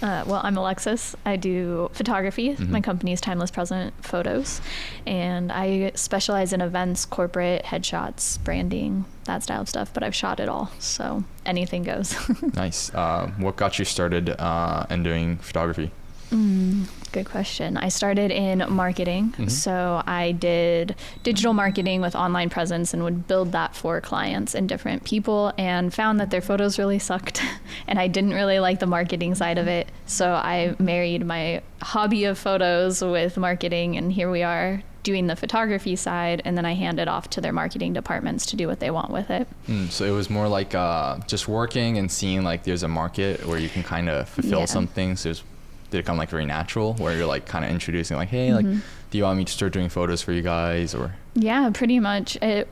Well, I'm Alexxis. I do photography. My company is Timeless Present Photos, and I specialize in events, corporate, headshots, branding, that style of stuff, but I've shot it all, so anything goes. Nice. What got you started in doing photography? Good question. I started in marketing. So I did digital marketing with online presence and would build that for clients and different people, and found that their photos really sucked and I didn't really like the marketing side of it. So I married my hobby of photos with marketing, and here we are doing the photography side, and then I hand it off to their marketing departments to do what they want with it. So it was more like just working and seeing like there's a market where you can kind of fulfill something. So did it come like very natural where you're like kind of introducing like, hey, like, do you want me to start doing photos for you guys? Or yeah, pretty much. It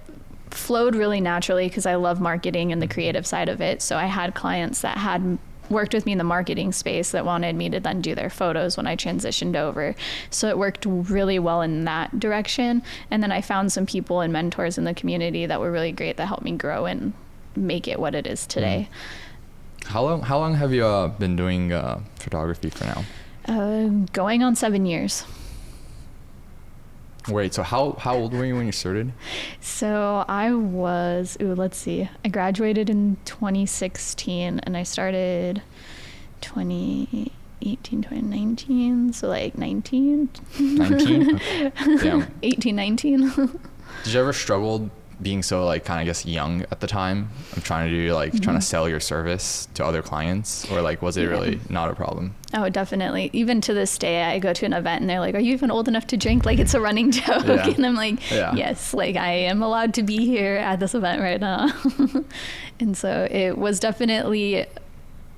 flowed really naturally because I love marketing and the creative side of it. So I had clients that had worked with me in the marketing space that wanted me to then do their photos when I transitioned over. So it worked really well in that direction. And then I found some people and mentors in the community that were really great that helped me grow and make it what it is today. How long have you been doing photography for now? Going on 7 years. Wait, so how old were you when you started? So I was, let's see, I graduated in 2016 and I started 2018, 2019, so like 19? 19? Okay. Damn. 18, 19. Did you ever struggle being so like kind of, I guess, young at the time? I'm trying to do like trying to sell your service to other clients, or like was it really not a problem? Oh, definitely. Even to this day, I go to an event and they're like, are you even old enough to drink? Like it's a running joke. And I'm like, yes, like I am allowed to be here at this event right now. And so it was definitely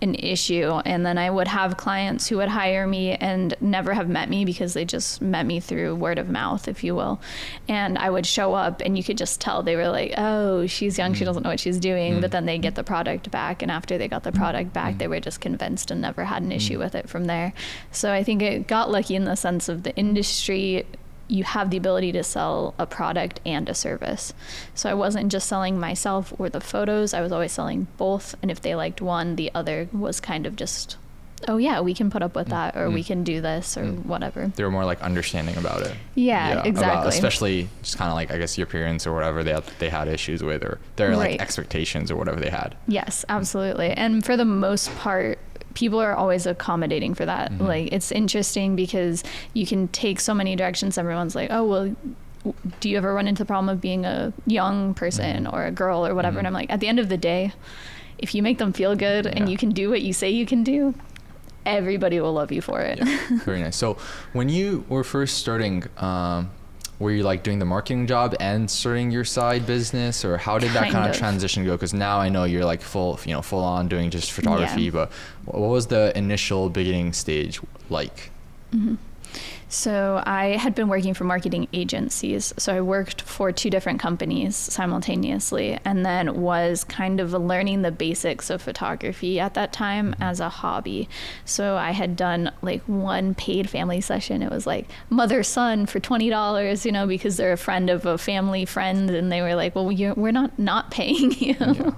an issue. And then I would have clients who would hire me and never have met me because they just met me through word of mouth, if you will. And I would show up and you could just tell they were like, oh, she's young, she doesn't know what she's doing. But then they get the product back, and after they got the product back, they were just convinced and never had an issue with it from there. So I think it got lucky in the sense of the industry. You have the ability to sell a product and a service. So I wasn't just selling myself or the photos, I was always selling both. And if they liked one, the other was kind of just, oh yeah, we can put up with that, or we can do this, or whatever. They were more like understanding about it. Yeah, exactly. Especially just kind of like, I guess, your parents or whatever they had issues with, or their like expectations or whatever they had. Yes, absolutely. And for the most part, people are always accommodating for that. Like it's interesting because you can take so many directions. Everyone's like, oh, well, do you ever run into the problem of being a young person or a girl or whatever? And I'm like, at the end of the day, if you make them feel good and you can do what you say you can do, everybody will love you for it. Very nice. So when you were first starting, were you like doing the marketing job and starting your side business, or how did that kind of transition go? Because now I know you're like full on doing just photography, but what was the initial beginning stage like? So I had been working for marketing agencies. So I worked for 2 different companies simultaneously, and then was kind of learning the basics of photography at that time as a hobby. So I had done like one paid family session. It was like mother-son for $20, because they're a friend of a family friend. And they were like, well, we're not paying you.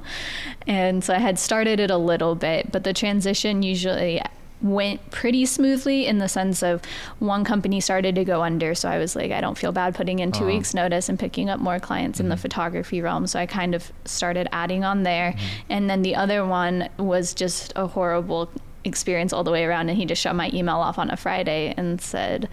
And so I had started it a little bit, but the transition usually went pretty smoothly in the sense of one company started to go under. So I was like, I don't feel bad putting in 2 weeks notice and picking up more clients in the photography realm. So I kind of started adding on there. And then the other one was just a horrible experience all the way around. And he just shut my email off on a Friday and said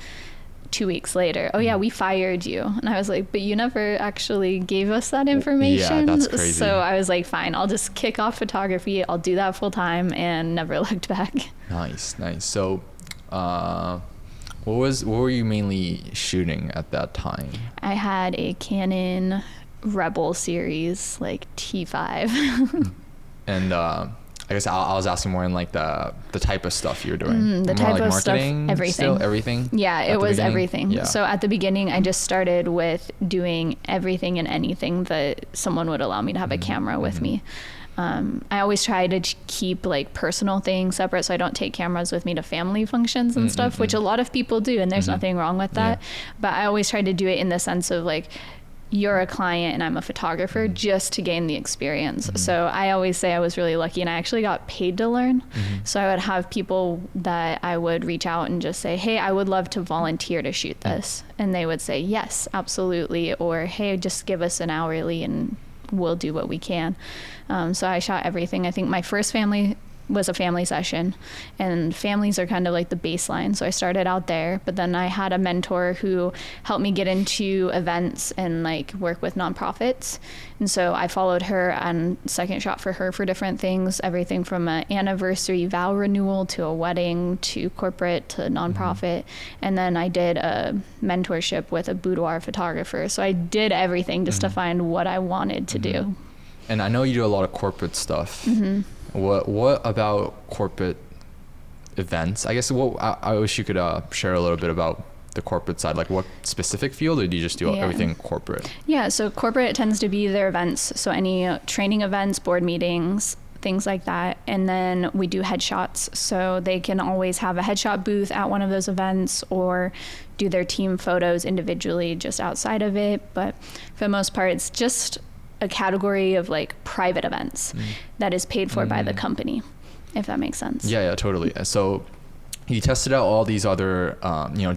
2 weeks later, oh yeah, we fired you. And I was like, but you never actually gave us that information. Yeah, that's crazy. So I was like, fine, I'll just kick off photography. I'll do that full time, and never looked back. Nice. So what were you mainly shooting at that time? I had a Canon Rebel series, like T5. And I guess I was asking more in like the type of stuff you're doing. The more type like of marketing, stuff, everything. Still, everything? Yeah, it was everything. Yeah. So at the beginning, I just started with doing everything and anything that someone would allow me to have a camera with me. I always try to keep like personal things separate, so I don't take cameras with me to family functions and stuff, which a lot of people do, and there's nothing wrong with that. But I always try to do it in the sense of like, you're a client and I'm a photographer, just to gain the experience. So I always say I was really lucky, and I actually got paid to learn. So I would have people that I would reach out and just say, hey, I would love to volunteer to shoot this. And they would say, yes, absolutely. Or, hey, just give us an hourly and we'll do what we can. So I shot everything. I think my first family was a family session, and families are kind of like the baseline. So I started out there, but then I had a mentor who helped me get into events and like work with nonprofits. And so I followed her and second shot for her for different things, everything from an anniversary vow renewal to a wedding to corporate to nonprofit. And then I did a mentorship with a boudoir photographer. So I did everything just to find what I wanted to do. And I know you do a lot of corporate stuff. What about corporate events? I guess I wish you could share a little bit about the corporate side, like what specific field, or do you just do everything corporate? Yeah, so corporate tends to be their events. So any training events, board meetings, things like that. And then we do headshots. So they can always have a headshot booth at one of those events or do their team photos individually just outside of it. But for the most part, it's just a category of like private events that is paid for by the company, if that makes sense. Yeah, totally. So you tested out all these other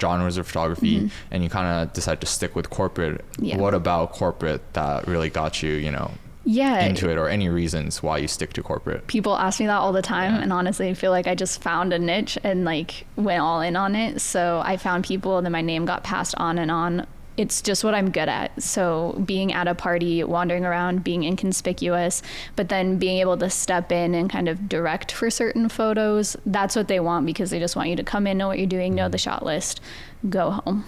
genres of photography, and you kind of decided to stick with corporate. What about corporate that really got you into it, or any reasons why you stick to corporate? People ask me that all the time, and honestly I feel like I just found a niche and like went all in on it. So I found people, and then my name got passed on and on. It's just what I'm good at. So being at a party, wandering around, being inconspicuous, but then being able to step in and kind of direct for certain photos, that's what they want, because they just want you to come in, know what you're doing, know the shot list, go home,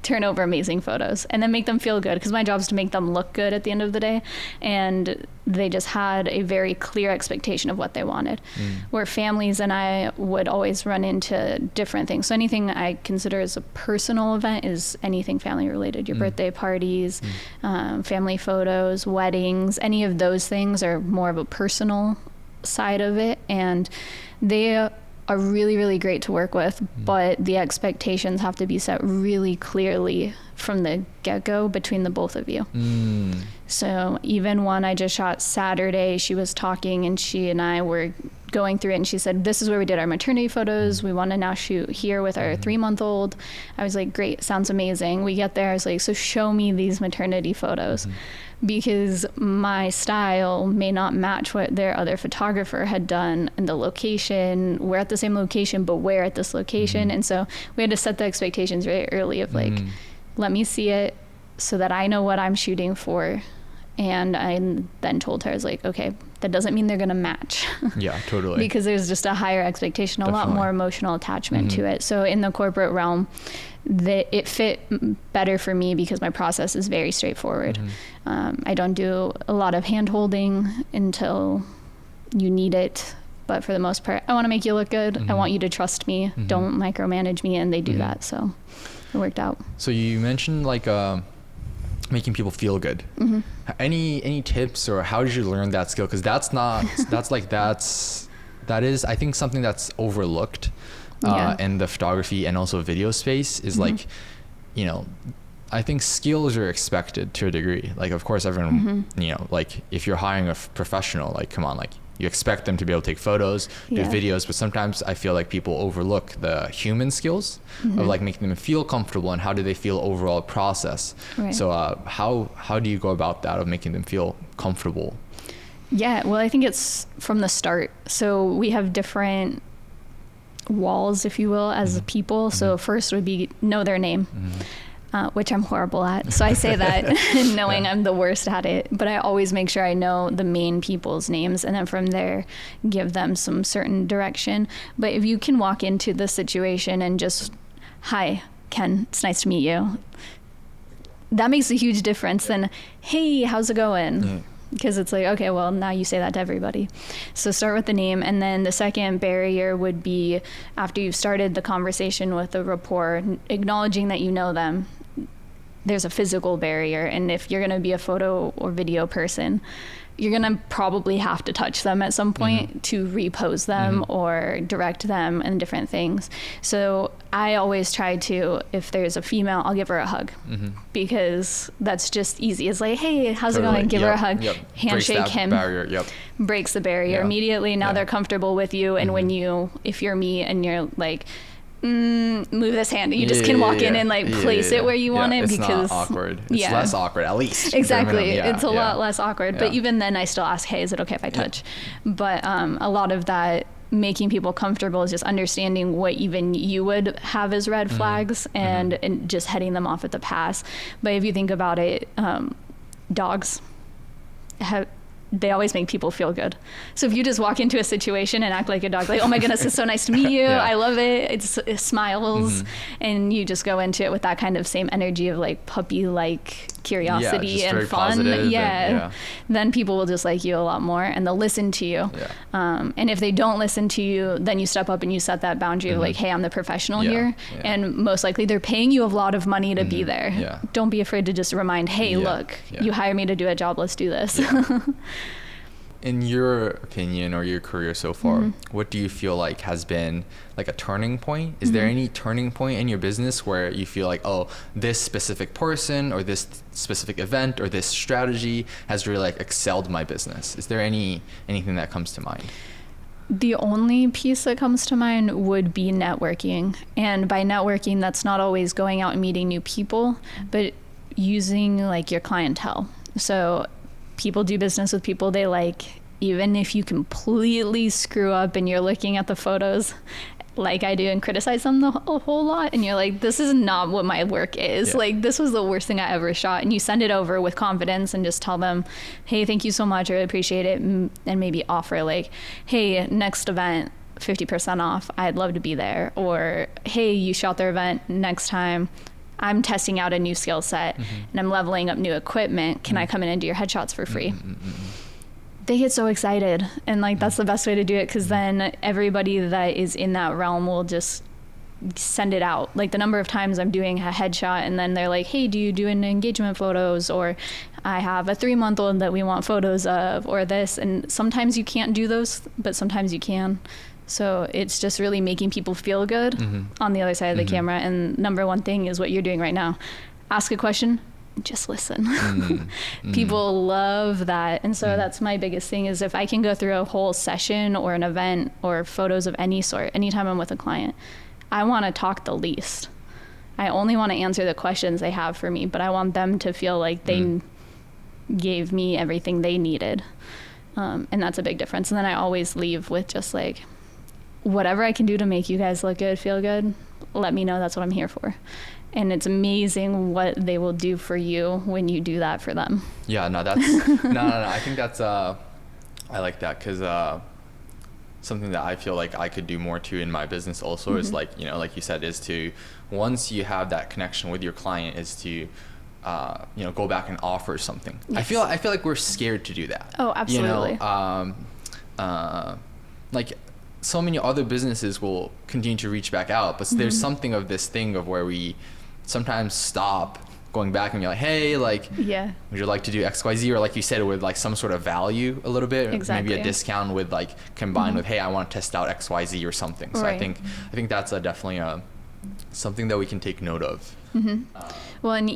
turn over amazing photos, and then make them feel good, because my job is to make them look good at the end of the day. And they just had a very clear expectation of what they wanted. Where families and I would always run into different things. So anything I consider as a personal event is anything family related. Your birthday parties, family photos, weddings, any of those things are more of a personal side of it. And they are really, really great to work with, but the expectations have to be set really clearly from the get-go between the both of you. So even one I just shot Saturday, she was talking and she and I were going through it, and she said, this is where we did our maternity photos. We want to now shoot here with our 3-month-old. I was like, great, sounds amazing. We get there, I was like, so show me these maternity photos. Because my style may not match what their other photographer had done in the location. We're at the same location, but where at this location? And so we had to set the expectations very early of like, let me see it so that I know what I'm shooting for. And I then told her, I was like, okay, that doesn't mean they're going to match. Yeah, totally. Because there's just a higher expectation, a lot more emotional attachment to it. So in the corporate realm, it fit better for me because my process is very straightforward. I don't do a lot of hand holding until you need it. But for the most part, I want to make you look good. I want you to trust me. Don't micromanage me. And they do that. So it worked out. So you mentioned like making people feel good. Any tips, or how did you learn that skill? Because that is I think something that's overlooked in the photography and also video space is like, I think skills are expected to a degree. Like, of course, everyone, like if you're hiring a professional, like, come on, like you expect them to be able to take photos, do videos, but sometimes I feel like people overlook the human skills of like making them feel comfortable, and how do they feel overall process. So how do you go about that, of making them feel comfortable? Yeah, well, I think it's from the start. So we have different walls, if you will, as people. So first would be know their name. Which I'm horrible at. So I say that knowing I'm the worst at it, but I always make sure I know the main people's names, and then from there give them some certain direction. But if you can walk into the situation and just, hi, Ken, it's nice to meet you. That makes a huge difference than, hey, how's it going? Because it's like, okay, well, now you say that to everybody. So start with the name. And then the second barrier would be, after you've started the conversation with the rapport, acknowledging that you know them, there's a physical barrier. And if you're going to be a photo or video person, you're going to probably have to touch them at some point to repose them or direct them and different things. So I always try to, if there's a female, I'll give her a hug because that's just easy. It's like, hey, how's it going? Give her a hug, handshake him, breaks the barrier immediately. Now they're comfortable with you. And when if you're me and you're like, move this hand, you just can walk in and like place it where you want it, because it's not awkward. It's less awkward, at least. Exactly. It's a lot less awkward. But even then I still ask, hey, is it okay if I touch? But a lot of that making people comfortable is just understanding what even you would have as red flags and just heading them off at the pass. But if you think about it, dogs they always make people feel good. So if you just walk into a situation and act like a dog, like, oh my goodness, it's so nice to meet you. I love it. It smiles. And you just go into it with that kind of same energy of like puppy-like curiosity and fun. Then people will just like you a lot more and they'll listen to you. And if they don't listen to you, then you step up and you set that boundary of like, hey, I'm the professional here. And most likely they're paying you a lot of money to be there. Don't be afraid to just remind, hey, look, you hire me to do a job. Let's do this. In your opinion or your career so far, what do you feel like has been like a turning point? Is there any turning point in your business where you feel like, oh, this specific person or this specific event or this strategy has really like excelled my business? Is there anything that comes to mind? The only piece that comes to mind would be networking. And by networking, that's not always going out and meeting new people, but using like your clientele. So people do business with people they like, even if you completely screw up and you're looking at the photos like I do and criticize them a whole lot and you're like, this is not what my work is. Like, this was the worst thing I ever shot. And you send it over with confidence and just tell them, hey, thank you so much, I really appreciate it. And maybe offer like, hey, next event 50% off, I'd love to be there. Or, hey, you shot their event, next time I'm testing out a new skill set and I'm leveling up new equipment. Can I come in and do your headshots for free? They get so excited. And like, that's the best way to do it. Cause then everybody that is in that realm will just send it out. Like the number of times I'm doing a headshot and then they're like, hey, do you do an engagement photos? Or I have a 3-month-old that we want photos of, or this. And sometimes you can't do those, but sometimes you can. So it's just really making people feel good on the other side of the camera. And number one thing is what you're doing right now. Ask a question, just listen. People love that. And so that's my biggest thing is if I can go through a whole session or an event or photos of any sort, anytime I'm with a client, I want to talk the least. I only want to answer the questions they have for me, but I want them to feel like they gave me everything they needed. And that's a big difference. And then I always leave with just like, whatever I can do to make you guys look good, feel good, let me know. That's what I'm here for. And it's amazing what they will do for you when you do that for them. Yeah, no, that's, no. I think that's, I like that because something that I feel like I could do more too in my business also is like, you know, like you said, is to, once you have that connection with your client is to, you know, go back and offer something. Yes. I feel like we're scared to do that. Oh, absolutely. You know, like, so many other businesses will continue to reach back out, but there's something of this thing of where we sometimes stop going back and be like, hey, like, would you like to do XYZ? Or like you said, with like some sort of value a little bit, maybe a discount with like combined with, hey, I want to test out XYZ or something. So I think that's definitely something that we can take note of. Well, and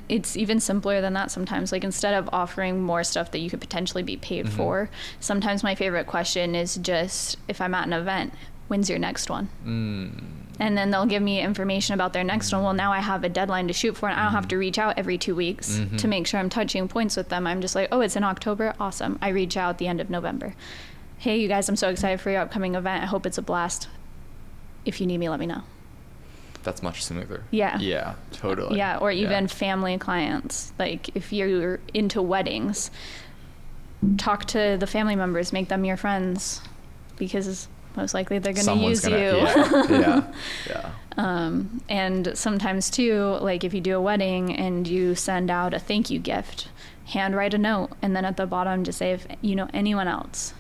it's even simpler than that sometimes. Like instead of offering more stuff that you could potentially be paid for, sometimes my favorite question is just, if I'm at an event, when's your next one? And then they'll give me information about their next one. Well, now I have a deadline to shoot for, and I don't have to reach out every 2 weeks to make sure I'm touching points with them. I'm just like, oh, it's in October? Awesome. I reach out at the end of November. Hey, you guys, I'm so excited for your upcoming event. I hope it's a blast. If you need me, let me know. That's much smoother. Yeah, totally. Yeah, or even family clients. Like if you're into weddings, talk to the family members, make them your friends, because most likely they're going to use you. And sometimes too, like if you do a wedding and you send out a thank you gift, handwrite a note, and then at the bottom just say, if you know anyone else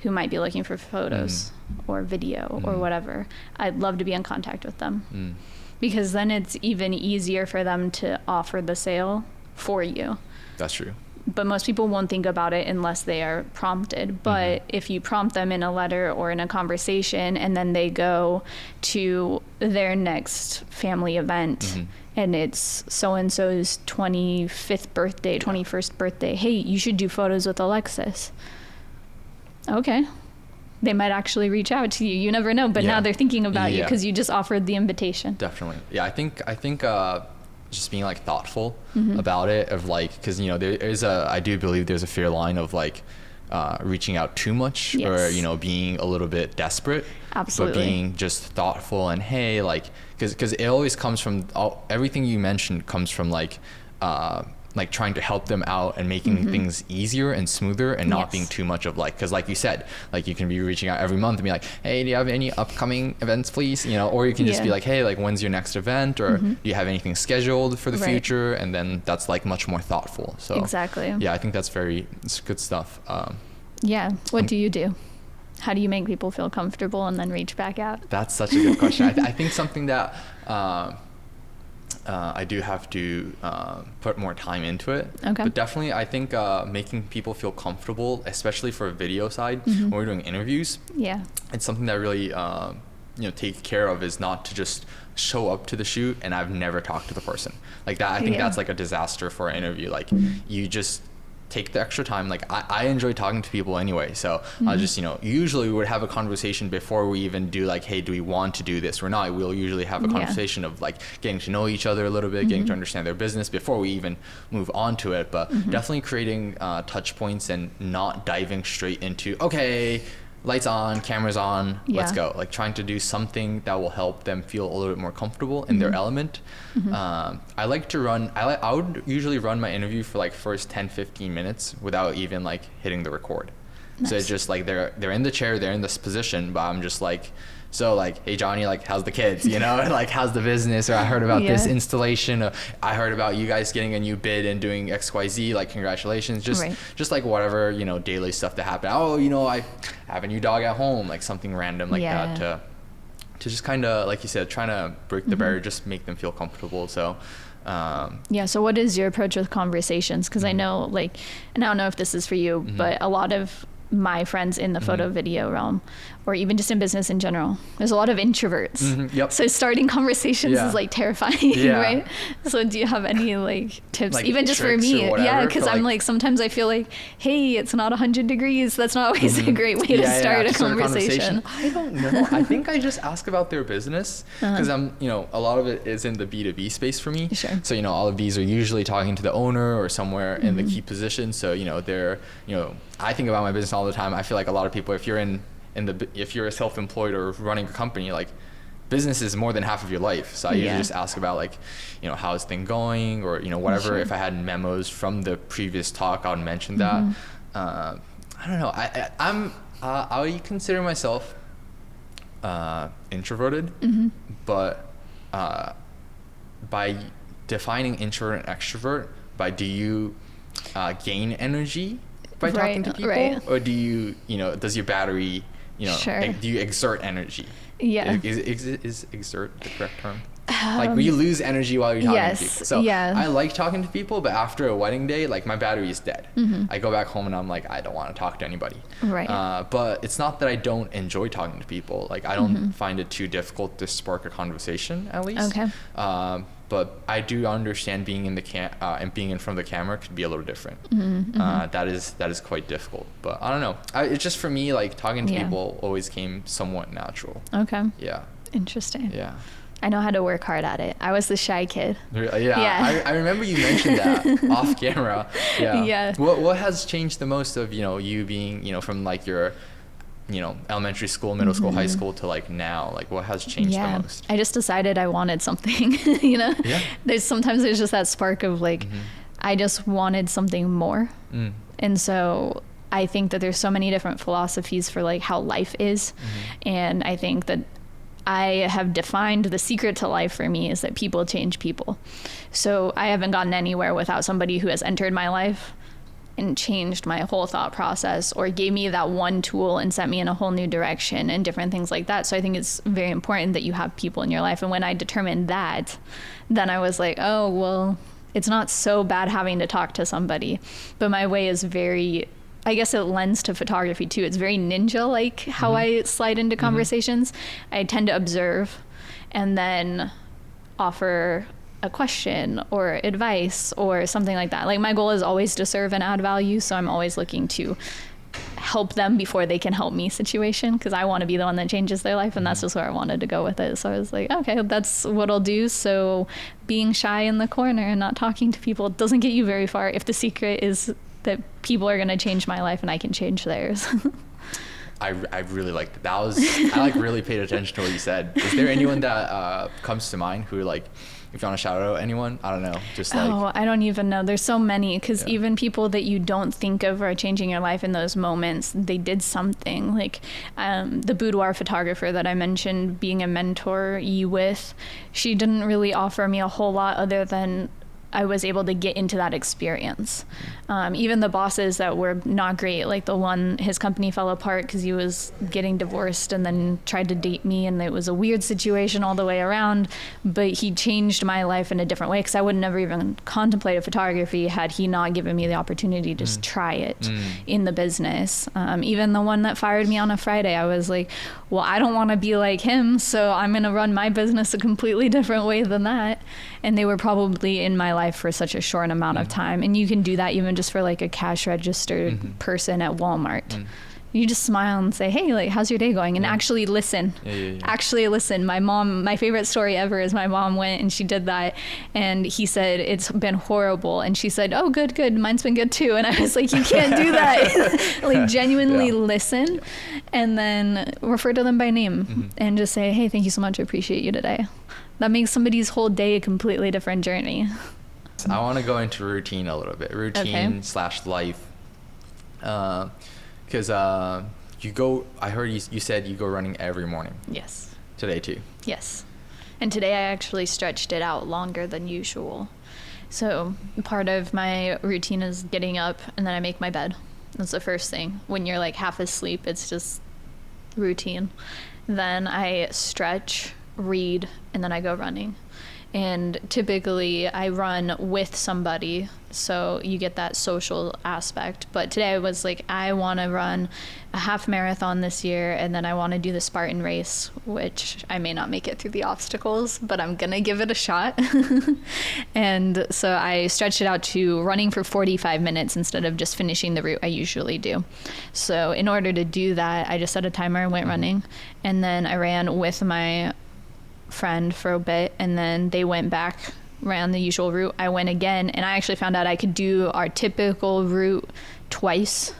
who might be looking for photos or video or whatever, I'd love to be in contact with them. Because then it's even easier for them to offer the sale for you. That's true. but most people won't think about it unless they are prompted. But if you prompt them in a letter or in a conversation, and then they go to their next family event and it's so-and-so's 25th birthday, 21st birthday, hey, you should do photos with Alexxis. Okay. They might actually reach out to you. You never know. But now they're thinking about you because you just offered the invitation. Definitely. Yeah, I think just being like thoughtful about it, of like, because I do believe there's a fair line of like reaching out too much or being a little bit desperate. Absolutely. But being just thoughtful and hey, like, because it always comes from everything you mentioned comes from like trying to help them out and making things easier and smoother and not being too much of like, because like you said, like you can be reaching out every month and be like, hey, do you have any upcoming events, please? Or you can just be like, hey, like when's your next event, or do you have anything scheduled for the future? And then that's like much more thoughtful. So exactly. Yeah, I think it's good stuff. What do you do? How do you make people feel comfortable and then reach back out? That's such a good question. I think something that I do have to put more time into it. Okay. But definitely, I think making people feel comfortable, especially for a video side, when we're doing interviews. Yeah. It's something that really take care of, is not to just show up to the shoot and I've never talked to the person like that. I think that's like a disaster for an interview. Like you just take the extra time. Like I enjoy talking to people anyway, so I'll just usually we would have a conversation before we even do like, hey, do we want to do this or not. We'll usually have a conversation of like getting to know each other a little bit, getting to understand their business before we even move on to it. But definitely creating touch points and not diving straight into, okay, lights on, cameras on, let's go. Like trying to do something that will help them feel a little bit more comfortable in their element. I like to run, I would usually run my interview for like first 10-15 minutes without even like hitting the record. Nice. So it's just like they're in the chair, they're in this position, but I'm just like, so like, hey Johnny, like how's the kids, like how's the business, or I heard about this installation, I heard about you guys getting a new bid and doing XYZ, like congratulations, just like whatever, daily stuff that happened. Oh, I have a new dog at home, like something random like that, to just kind of, like you said, trying to break the barrier, just make them feel comfortable. So so what is your approach with conversations? Because I know, like, and I don't know if this is for you, but a lot of my friends in the photo video realm, or even just in business in general, there's a lot of introverts. So starting conversations is like terrifying, right? So do you have any like tips, like even just for me? Because I'm like, sometimes I feel like, hey, it's not 100 degrees. That's not always a great way to start a conversation. I don't know. I think I just ask about their business, because I'm, a lot of it is in the B2B space for me. Sure. So, all of these are usually talking to the owner or somewhere in the key position. So, they're, I think about my business all the time. I feel like a lot of people, if you're a self-employed or running a company, like business is more than half of your life. So I usually just ask about like, how's things going, or, whatever. Sure. If I had memos from the previous talk, I would mention that. I don't know. I would consider myself introverted, but by defining introvert and extrovert, do you gain energy by talking to people, or do you, does your battery, do you exert energy? Is exert the correct term? Like, you lose energy while you're talking to people. So I like talking to people, but after a wedding day, like my battery is dead. I go back home and I'm like, I don't want to talk to anybody. Right. But it's not that I don't enjoy talking to people. Like, I don't find it too difficult to spark a conversation, at least. Okay. But I do understand being in the and being in front of the camera could be a little different. That is quite difficult. But I don't know. It's just, for me, like talking to people always came somewhat natural. Okay. Yeah. Interesting. Yeah. I know how to work hard at it. I was the shy kid. Yeah. I remember you mentioned that off camera. Yeah. Yeah. What has changed the most of, you being, from like your, elementary school, middle school, high school to like now? Like, what has changed the most? I just decided I wanted something, There's just that spark of like, I just wanted something more. And so I think that there's so many different philosophies for like how life is. And I think that I have defined the secret to life for me is that people change people. So I haven't gotten anywhere without somebody who has entered my life and changed my whole thought process, or gave me that one tool and sent me in a whole new direction and different things like that. So I think it's very important that you have people in your life. And when I determined that, then I was like, oh, well, it's not so bad having to talk to somebody. But my way is very, I guess it lends to photography too. It's very ninja like how I slide into conversations. I tend to observe and then offer a question or advice or something like that. Like my goal is always to serve and add value, so I'm always looking to help them before they can help me situation, because I want to be the one that changes their life, and that's just where I wanted to go with it. So I was like, okay, that's what I'll do. So being shy in the corner and not talking to people doesn't get you very far if the secret is that people are going to change my life and I can change theirs. I really liked that. I like really paid attention to what you said. Is there anyone that comes to mind who, like, if you want to shout out anyone, I don't know, just like... Oh, I don't even know. There's so many, because even people that you don't think of are changing your life in those moments, they did something. Like the boudoir photographer that I mentioned being a mentor with, she didn't really offer me a whole lot other than I was able to get into that experience. Even the bosses that were not great, like the one, his company fell apart because he was getting divorced and then tried to date me, and it was a weird situation all the way around, but he changed my life in a different way, because I would never even contemplated photography had he not given me the opportunity to just try it in the business. Even the one that fired me on a Friday, I was like, well, I don't want to be like him, so I'm going to run my business a completely different way than that. And they were probably in my life for such a short amount of time. And you can do that even just for like a cash registered person at Walmart. You just smile and say, hey, like, how's your day going? And actually listen. Actually listen. My mom, my favorite story ever is my mom went and she did that. And he said, it's been horrible. And she said, oh, good. Mine's been good too. And I was like, you can't do that. Like, genuinely listen and then refer to them by name and just say, hey, thank you so much. I appreciate you today. That makes somebody's whole day a completely different journey. I want to go into routine a little bit. Routine / life. Because you go, I heard you said you go running every morning. Yes. Today too. Yes. And today I actually stretched it out longer than usual. So part of my routine is getting up and then I make my bed. That's the first thing. When you're like half asleep, it's just routine. Then I stretch, read, and then I go running. And typically I run with somebody, so you get that social aspect. But today I was like, I want to run a half marathon this year, and then I want to do the Spartan race, which I may not make it through the obstacles, but I'm gonna give it a shot. And so I stretched it out to running for 45 minutes instead of just finishing the route I usually do. So in order to do that, I just set a timer and went running, and then I ran with my friend for a bit, and then they went back, ran the usual route. I went again, and I actually found out I could do our typical route twice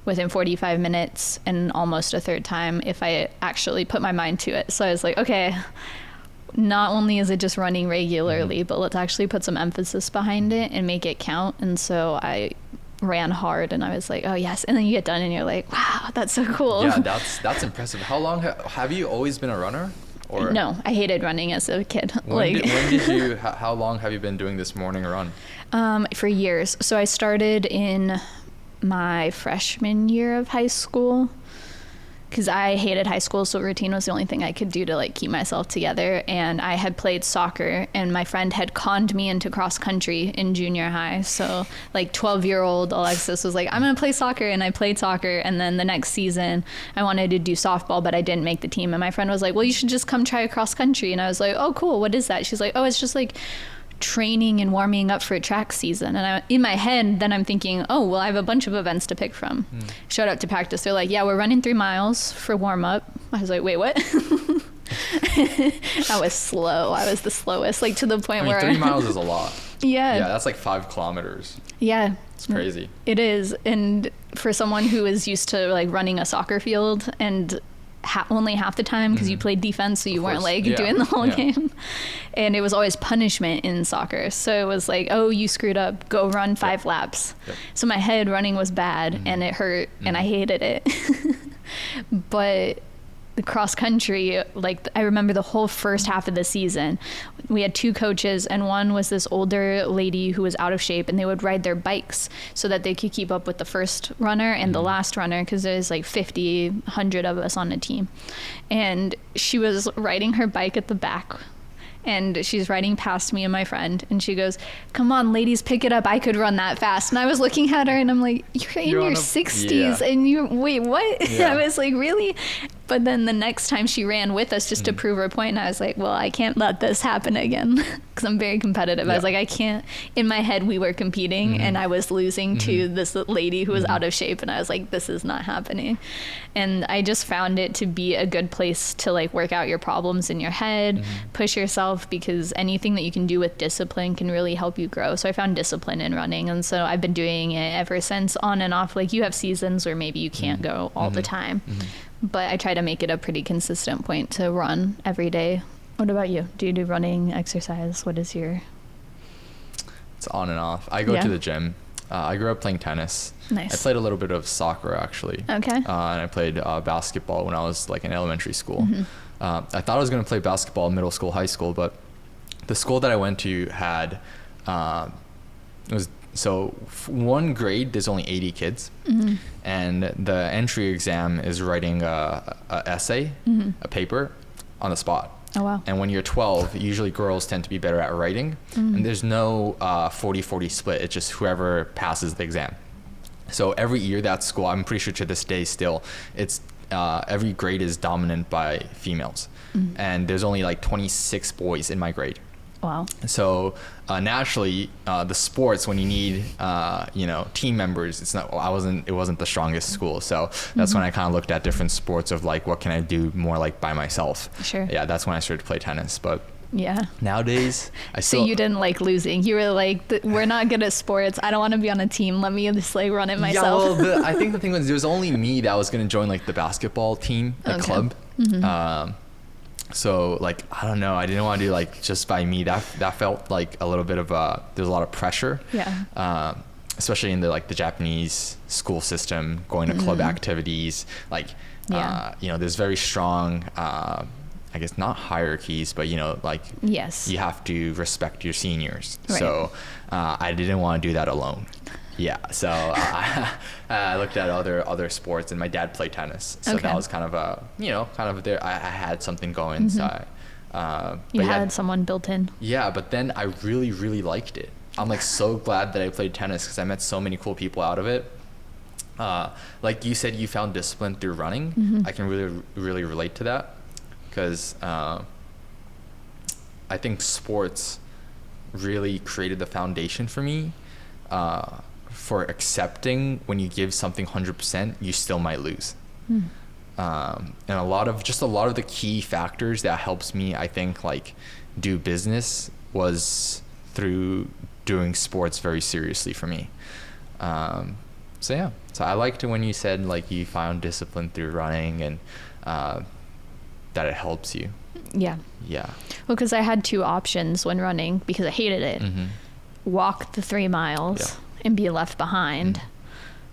within 45 minutes and almost a third time if I actually put my mind to it. So I was like, okay, not only is it just running regularly, but let's actually put some emphasis behind it and make it count. And so I ran hard, and I was like, oh yes. And then you get done and you're like, wow, that's so cool. Yeah, that's impressive. How long have you always been a runner? Or no, I hated running as a kid. When did you, how long have you been doing this morning run? For years. So I started in my freshman year of high school, because I hated high school, so routine was the only thing I could do to like keep myself together. And I had played soccer, and my friend had conned me into cross country in junior high. So like 12-year-old Alexxis was like, I'm gonna play soccer, and I played soccer. And then the next season I wanted to do softball, but I didn't make the team. And my friend was like, well, you should just come try cross country. And I was like, oh cool, what is that? She's like, oh, it's just like training and warming up for a track season. And in my head, then I'm thinking, oh, well, I have a bunch of events to pick from. Showed up to practice. They're like, yeah, we're running 3 miles for warm up. I was like, wait, what? I was slow. I was the slowest, like to the point where 3 miles is a lot. Yeah. Yeah, that's like 5 kilometers. Yeah. It's crazy. It is. And for someone who is used to like running a soccer field and only half the time, because you played defense, so you weren't like doing the whole game, and it was always punishment in soccer. So it was like, oh, you screwed up, go run 5 laps. So my head running was bad, and it hurt, and I hated it. But the cross country, like I remember the whole first half of the season, we had 2 coaches, and one was this older lady who was out of shape, and they would ride their bikes so that they could keep up with the first runner and the last runner, because there's like 50, 100 of us on a team. And she was riding her bike at the back, and she's riding past me and my friend, and she goes, "Come on, ladies, pick it up. I could run that fast." And I was looking at her, and I'm like, "You're in your 60s, and you wait, what?" Yeah. I was like, "Really?" But then the next time she ran with us just to prove her point, and I was like, well, I can't let this happen again, because I'm very competitive. I was like, I can't. In my head, we were competing, and I was losing to this lady who was out of shape, and I was like, this is not happening. And I just found it to be a good place to like work out your problems in your head, push yourself, because anything that you can do with discipline can really help you grow. So I found discipline in running, and so I've been doing it ever since, on and off. Like, you have seasons where maybe you can't go all the time, but I try to make it a pretty consistent point to run every day. What about you? Do you do running, exercise? What is your... It's on and off. I go to the gym. I grew up playing tennis. Nice. I played a little bit of soccer, actually. Okay. And I played basketball when I was like in elementary school. I thought I was going to play basketball in middle school, high school, but the school that I went to had, it was, so one grade, there's only 80 kids. And the entry exam is writing a essay, a paper on the spot. Oh, wow. And when you're 12, usually girls tend to be better at writing. And there's no 40-40 split. It's just whoever passes the exam. So every year that school, I'm pretty sure to this day still, it's every grade is dominant by females. And there's only like 26 boys in my grade. Wow. So naturally, the sports, when you need team members, it wasn't the strongest school. So that's when I kind of looked at different sports of like, what can I do more like by myself? Sure. Yeah, that's when I started to play tennis. But yeah, nowadays so you didn't like losing. You were like, we're not good at sports. I don't want to be on a team. Let me just like run it myself. Yeah, well, I think the thing was, there was only me that was going to join like the basketball team, the club. So like, I don't know, I didn't want to do like just by me. That felt like a little bit of there's a lot of pressure. Yeah. Especially in the Japanese school system, going to club activities, like there's very strong I guess not hierarchies, but like, yes, you have to respect your seniors. Right. So I didn't want to do that alone. Yeah, so I looked at other sports, and my dad played tennis, so that was kind of there. I had something going. So you had someone built in. Yeah, but then I really, really liked it. I'm like so glad that I played tennis, because I met so many cool people out of it. Like you said, you found discipline through running. I can really, really relate to that, because I think sports really created the foundation for me. For accepting when you give something 100%, you still might lose. And a lot of the key factors that helps me, I think, like do business was through doing sports very seriously for me. So I liked it when you said like you found discipline through running, and that it helps you. Yeah. Well, because I had two options when running, because I hated it. Walk the 3 miles and be left behind,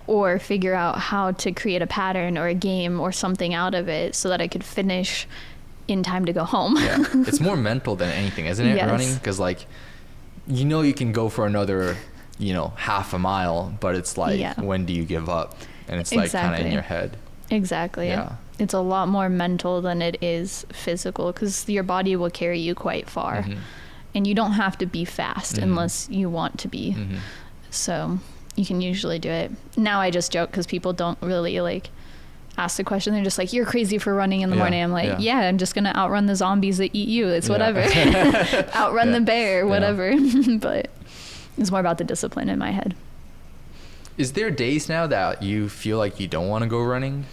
or figure out how to create a pattern or a game or something out of it so that I could finish in time to go home. Yeah, it's more mental than anything, isn't it? Yes. Running, because like you can go for another half a mile, but it's like when do you give up? And it's like kind of in your head. Exactly. Yeah. It's a lot more mental than it is physical, because your body will carry you quite far. And you don't have to be fast unless you want to be. So you can usually do it. Now I just joke, because people don't really like ask the question. They're just like, you're crazy for running in the morning. I'm like, I'm just going to outrun the zombies that eat you. It's whatever. Outrun the bear, whatever. But it's more about the discipline in my head. Is there days now that you feel like you don't want to go running?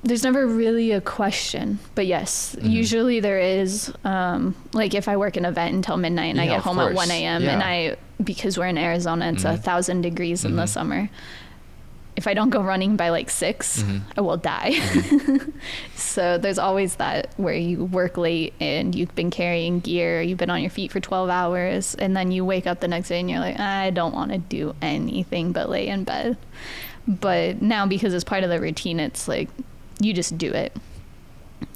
There's never really a question, but yes, usually there is. Like if I work an event until midnight and I get home at 1 a.m. and because we're in Arizona, it's 1,000 degrees in the summer. If I don't go running by like 6, I will die. So there's always that where you work late and you've been carrying gear, you've been on your feet for 12 hours, and then you wake up the next day and you're like, I don't want to do anything but lay in bed. But now, because it's part of the routine, it's like, you just do it.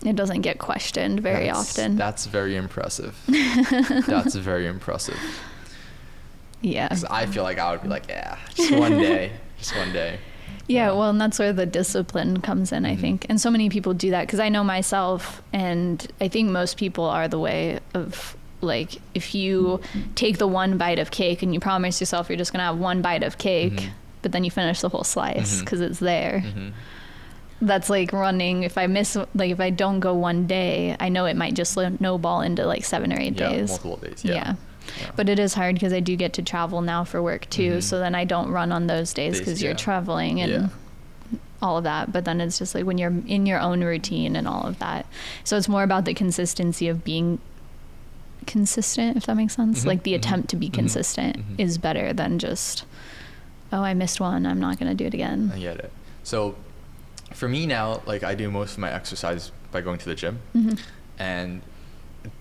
It doesn't get questioned very often. That's very impressive. That's very impressive. Yeah. 'Cause I feel like I would be like, just one day. Yeah, well, and that's where the discipline comes in, I think. And so many people do that because I know myself, and I think most people are the way of, like, if you take the one bite of cake and you promise yourself you're just going to have one bite of cake, but then you finish the whole slice because it's there. That's like running. If I miss, like, if I don't go one day, I know it might just snowball into like 7 or 8 days. Multiple days. Yeah. But it is hard because I do get to travel now for work too. So then I don't run on those days because you're traveling and all of that. But then it's just like when you're in your own routine and all of that. So it's more about the consistency of being consistent, if that makes sense. Like the attempt to be consistent is better than just, oh, I missed one, I'm not going to do it again. I get it. So for me now, like I do most of my exercise by going to the gym. And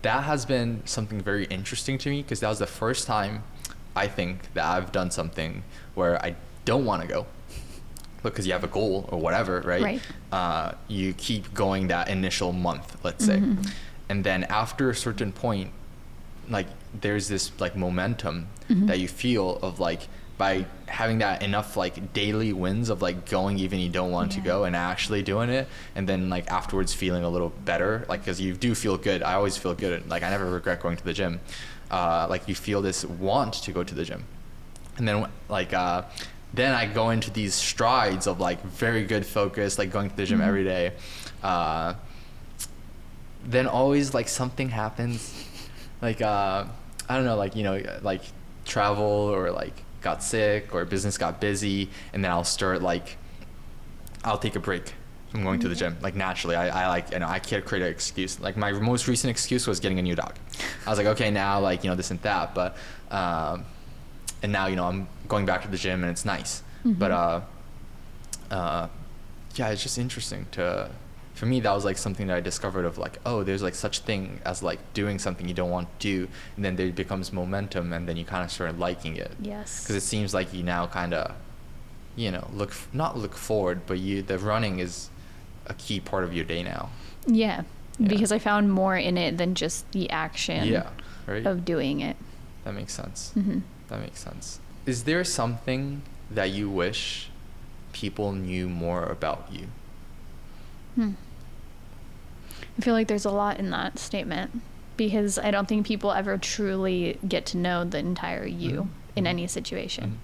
that has been something very interesting to me because that was the first time I think that I've done something where I don't want to go because you have a goal or whatever, right? You keep going that initial month, let's say. And then after a certain point, like there's this like momentum that you feel of like by having that enough like daily wins of like going even you don't want to go and actually doing it, and then like afterwards feeling a little better, like because you do feel good. I always feel good, like I never regret going to the gym. Like you feel this want to go to the gym, and then like then I go into these strides of like very good focus, like going to the gym every day. Then always like something happens, like I don't know, like, you know, like travel or like got sick or business got busy, and then I'll start like I'll take a break from going to the gym, like naturally. I like, you know, I can't create an excuse. Like my most recent excuse was getting a new dog. I was like, okay, now like, you know, this and that, but and now, you know, I'm going back to the gym and it's nice. But yeah, it's just interesting to, for me, that was like something that I discovered of like, oh, there's like such thing as like doing something you don't want to do, and then there becomes momentum, and then you kind of start liking it. Yes. Because it seems like you now kind of, you know, not look forward, but the running is a key part of your day now. Yeah, because I found more in it than just the action of doing it. That makes sense. That makes sense. Is there something that you wish people knew more about you? I feel like there's a lot in that statement because I don't think people ever truly get to know the entire you in any situation.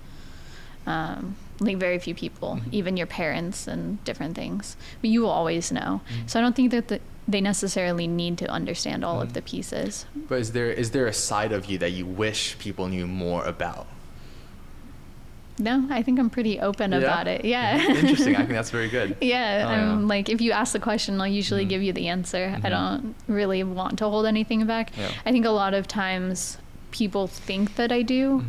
Like very few people, even your parents and different things, but you will always know. So I don't think that they necessarily need to understand all of the pieces. But is there a side of you that you wish people knew more about? No, I think I'm pretty open about it. Yeah. Interesting. I think that's very good. I'm like, if you ask the question, I'll usually give you the answer. I don't really want to hold anything back. I think a lot of times people think that I do,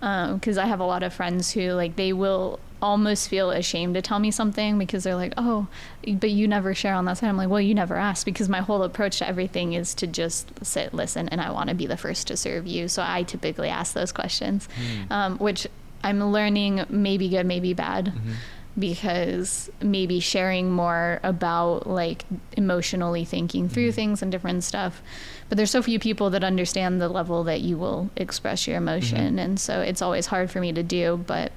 because I have a lot of friends who like, they will almost feel ashamed to tell me something because they're like, oh, but you never share on that side. I'm like, well, you never asked, because my whole approach to everything is to just sit, listen, and I want to be the first to serve you. So I typically ask those questions, which I'm learning maybe good, maybe bad, because maybe sharing more about like emotionally thinking through things and different stuff. But there's so few people that understand the level that you will express your emotion. And so it's always hard for me to do, but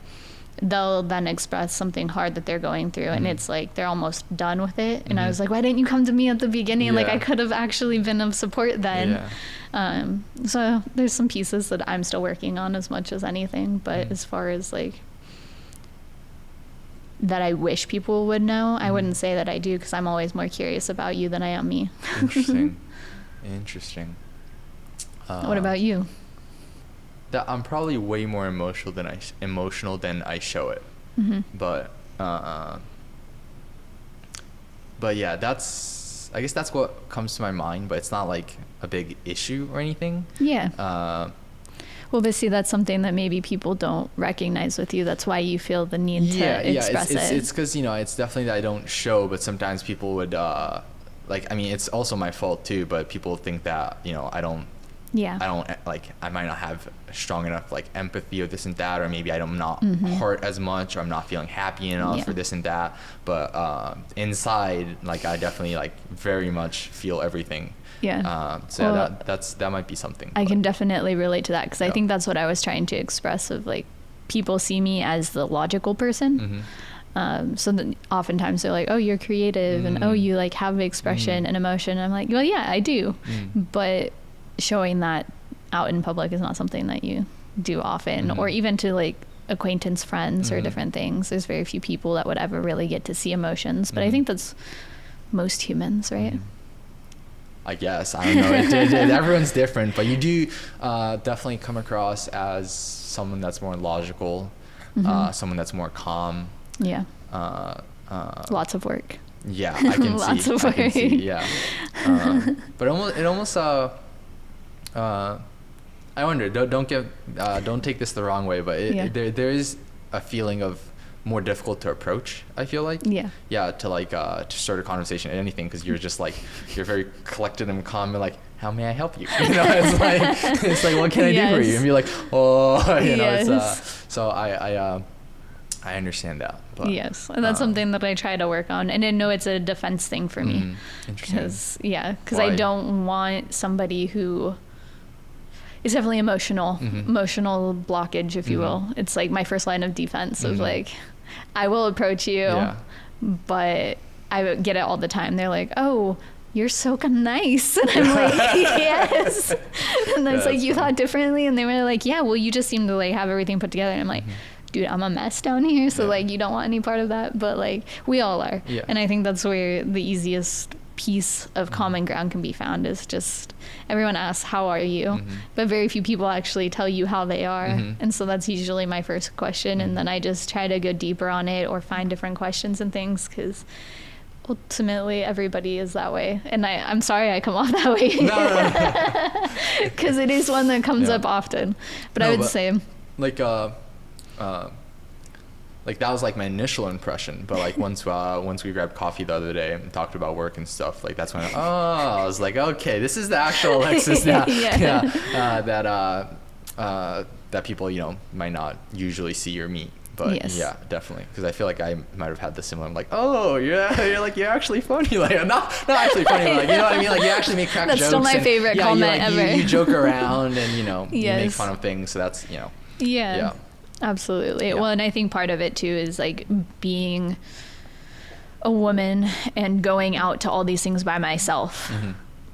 they'll then express something hard that they're going through, and it's like they're almost done with it. And I was like, why didn't you come to me at the beginning? Like I could have actually been of support then. So there's some pieces that I'm still working on as much as anything, but as far as like that I wish people would know, I wouldn't say that I do, because I'm always more curious about you than I am me. Interesting. What about you? That I'm probably way more emotional than I show it. But yeah, I guess that's what comes to my mind, but it's not like a big issue or anything. Well, but see, that's something that maybe people don't recognize with you. That's why you feel the need to express it. It's because, you know, it's definitely that I don't show, but sometimes people would like, I mean, it's also my fault too, but people think that, you know, I don't like, I might not have strong enough like empathy or this and that, or maybe I'm not hurt as much, or I'm not feeling happy enough for this and that. But inside, like, I definitely like very much feel everything. So well, that might be something. I can definitely relate to that, because I think that's what I was trying to express, of like, people see me as the logical person. So then oftentimes they're like, oh, you're creative and oh, you like have expression and emotion. And I'm like, well, yeah, I do. But showing that out in public is not something that you do often, or even to like acquaintance friends or different things. There's very few people that would ever really get to see emotions, but I think that's most humans, right? I guess, I don't know. Everyone's different, but you do definitely come across as someone that's more logical, someone that's more calm. Yeah. Lots of work. Yeah, I can Lots see. of work. I can see, yeah. But it almost I wonder, don't take this the wrong way, but there is a feeling of more difficult to approach, I feel like. Yeah, to like to start a conversation at anything, because you're just like, you're very collected and calm and like, how may I help you? You know, it's like what can I do for you? And be like, oh, you know, it's so I understand that. But, yes, and that's something that I try to work on, and I know it's a defense thing for me. Because I don't want somebody who is definitely emotional blockage, if you will. It's like my first line of defense of like, I will approach you, but I get it all the time. They're like, oh, you're so nice. And I'm like, yes. And then it's like, you thought differently? And they were like, yeah, well, you just seem to like have everything put together. And I'm like, dude, I'm a mess down here. So like, you don't want any part of that, but like we all are. And I think that's where the easiest piece of common ground can be found, is just everyone asks, how are you? But very few people actually tell you how they are. And so that's usually my first question. And then I just try to go deeper on it or find different questions and things, because ultimately everybody is that way. And I'm sorry I come off that way, because it is one that comes up often. But I would say like that was like my initial impression, but like once we grabbed coffee the other day and talked about work and stuff, like that's when I was like, okay, this is the actual Alexxis now. That people, you know, might not usually see or meet. But yeah, definitely, because I feel like I might have had the similar. I'm like, oh, you're like, you're actually funny. Like, not actually funny, but like, you know what I mean? Like, you actually make crack jokes. That's still my favorite comment ever. You joke around and you know, you make fun of things. So that's, you know. Yeah. Absolutely. Yeah. Well, and I think part of it too is like being a woman and going out to all these things by myself.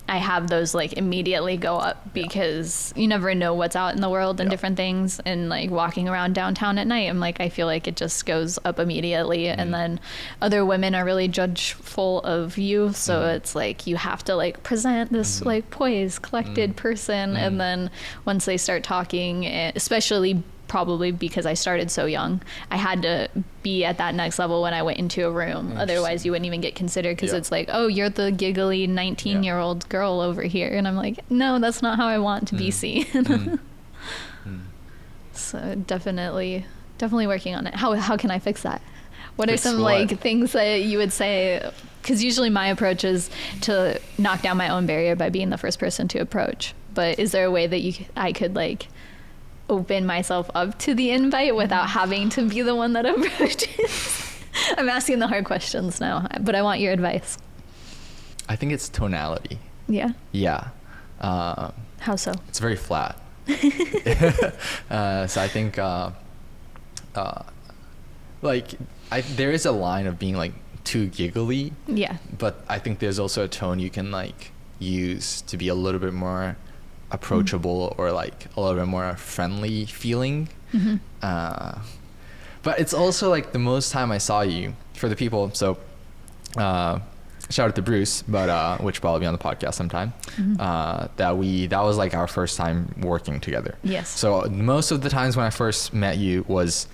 I have those like immediately go up, because you never know what's out in the world and different things. And like walking around downtown at night, I'm like, I feel like it just goes up immediately. And then other women are really judgeful of you. So it's like, you have to like present this like poised, collected person. And then once they start talking, especially probably because I started so young, I had to be at that next level when I went into a room. Otherwise you wouldn't even get considered, because it's like, oh, you're the giggly 19-year-old girl over here. And I'm like, no, that's not how I want to be seen. So definitely working on it. How can I fix that? What are some like things that you would say? Because usually my approach is to knock down my own barrier by being the first person to approach. But is there a way that I could like open myself up to the invite without having to be the one that approaches? I'm asking the hard questions now, but I want your advice. I think it's tonality. Yeah. How so? It's very flat. So I think there is a line of being like too giggly. Yeah. But I think there's also a tone you can like use to be a little bit more approachable or like a little bit more friendly feeling. But it's also like the most time I saw you, for the people, so shout out to Bruce, but which probably be on the podcast sometime, that was like our first time working together. Yes. So most of the times when I first met you was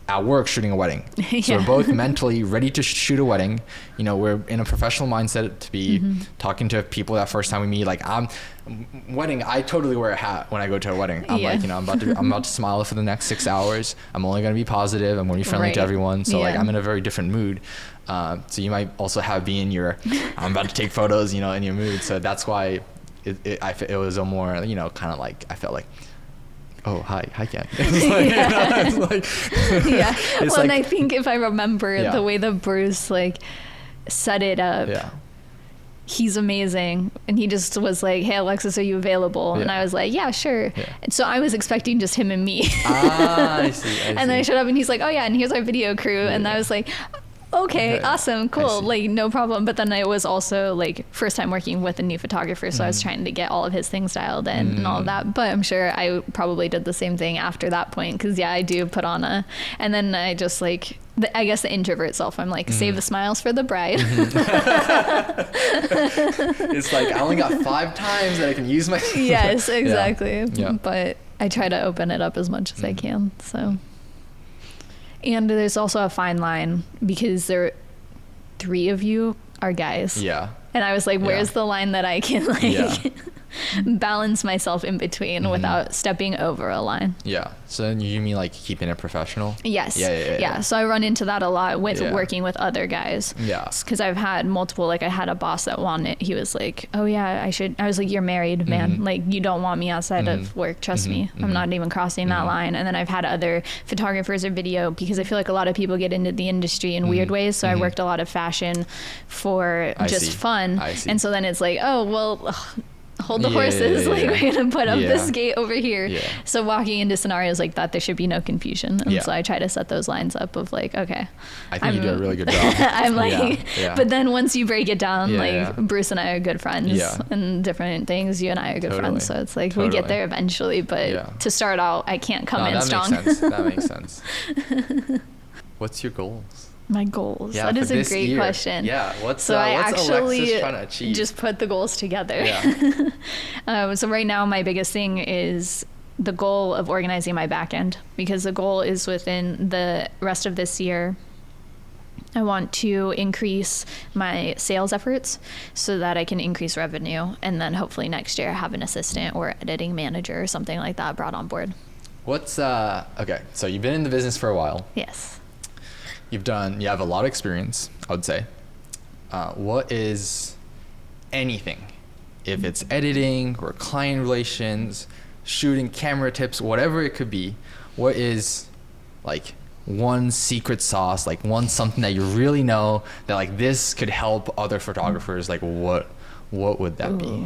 at work shooting a wedding. So we're both mentally ready to shoot a wedding. You know, we're in a professional mindset to be talking to people that first time we meet. Like wedding, I totally wear a hat when I go to a wedding. I'm like, you know, I'm about to smile for the next 6 hours. I'm only going to be positive. I'm going to be friendly to everyone. So like I'm in a very different mood. So you might also be in your, I'm about to take photos, you know, in your mood. So that's why it was a more, you know, kind of like, I felt like, oh, hi Ken. And I think if I remember the way that Bruce like set it up, he's amazing. And he just was like, hey, Alexxis, are you available? And I was like, yeah, sure. And so I was expecting just him and me. I see. And then I showed up and he's like, oh yeah, and here's our video crew. And I was like, okay, awesome, cool, like no problem. But then it was also like first time working with a new photographer, so I was trying to get all of his things dialed in and all of that. But I'm sure I probably did the same thing after that point, because I do put on and then I just like, I guess the introvert self, I'm like, save the smiles for the bride. It's like, I only got 5 times that I can use my yes, exactly. But I try to open it up as much as I can, so. And there's also a fine line, because 3 of you are guys. Yeah. And I was like, where's the line that I can like balance myself in between without stepping over a line? Yeah. So you mean like keeping it professional? Yes. Yeah. So I run into that a lot with working with other guys. Yeah. Because I've had multiple, like I had a boss that wanted, he was like, oh yeah, I was like, you're married, man. Like you don't want me outside of work. Trust me. I'm not even crossing that line. And then I've had other photographers or video, because I feel like a lot of people get into the industry in weird ways. So I worked a lot of fashion for just fun. And so then it's like, oh, well, hold the horses, like we're gonna put up this gate over here. So walking into scenarios like that, there should be no confusion. And so I try to set those lines up of like, okay, I think you do a really good job. I'm like, but then once you break it down, like Bruce and I are good friends and different things. You and I are good friends, so it's like we get there eventually. But to start out, I can't come in strong. That makes sense. What's your goals? My goals. That is a great question. Yeah. What's I what's actually Alexxis trying to achieve? Just put the goals together. So right now my biggest thing is the goal of organizing my back end, because the goal is within the rest of this year. I want to increase my sales efforts so that I can increase revenue, and then hopefully next year have an assistant or editing manager or something like that brought on board. What's okay, so you've been in the business for a while. Yes. You have a lot of experience, I would say. What is anything, if it's editing or client relations, shooting, camera tips, whatever it could be, what is like one secret sauce, like something that you really know that like this could help other photographers? Like what would that be?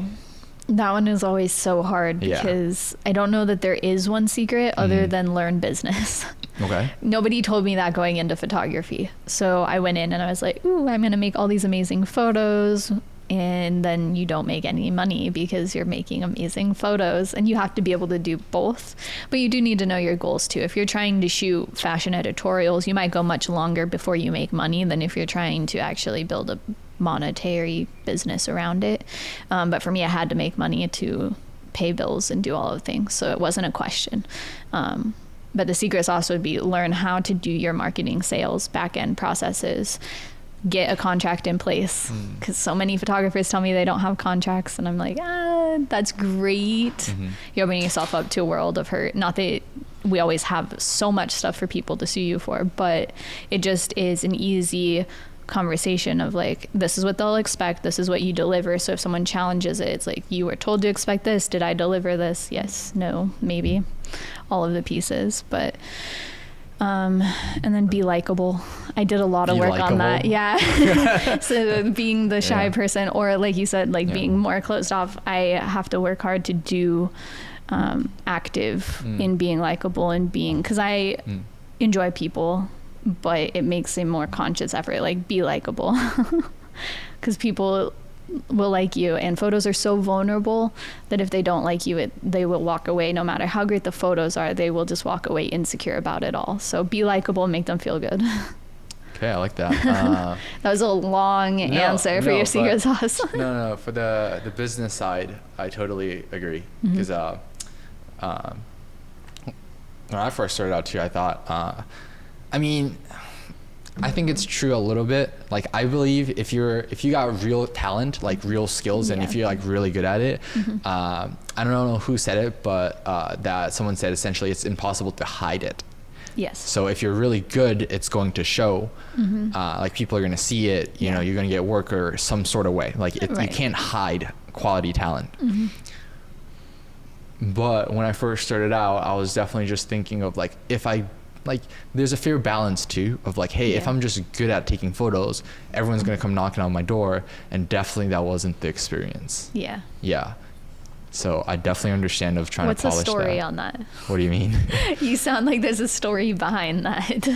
That one is always so hard, because I don't know that there is one secret other than learn business. Okay. Nobody told me that going into photography. So I went in and I was like, ooh, I'm going to make all these amazing photos. And then you don't make any money because you're making amazing photos, and you have to be able to do both. But you do need to know your goals too. If you're trying to shoot fashion editorials, you might go much longer before you make money than if you're trying to actually build a monetary business around it. But for me, I had to make money to pay bills and do all of the things. So it wasn't a question. But the secret sauce would be learn how to do your marketing, sales, back-end processes, get a contract in place, because so many photographers tell me they don't have contracts, and I'm like, that's great. You're opening yourself up to a world of hurt. Not that we always have so much stuff for people to sue you for, but it just is an easy conversation of like, this is what they'll expect, this is what you deliver. So if someone challenges it, it's like, you were told to expect this, did I deliver this? Yes, no, maybe, all of the pieces. But and then be likable. I did a lot of work on that. So being the shy person, or like you said, like being more closed off, I have to work hard to do active in being likable and being, because I enjoy people, but it makes a more conscious effort, like be likable, because people will like you, and photos are so vulnerable that if they don't like you, they will walk away. No matter how great the photos are, they will just walk away insecure about it all. So be likable and make them feel good. Okay, I like that. That was a long answer for your secret sauce. No, for the business side, I totally agree, because when I first started out too, I thought, I think it's true a little bit. Like, I believe if you got real talent, like real skills, and if you're like really good at it, I don't know who said it, but that someone said essentially it's impossible to hide it. Yes. So if you're really good, it's going to show. Like people are going to see it. You know, you're going to get work or some sort of way. Like you can't hide quality talent. But when I first started out, I was definitely just thinking of like, if I like there's a fair balance too of like, hey, if I'm just good at taking photos, everyone's gonna come knocking on my door, and definitely that wasn't the experience. Yeah. So I definitely understand of trying to polish that. What's the story on that? What do you mean? You sound like there's a story behind that.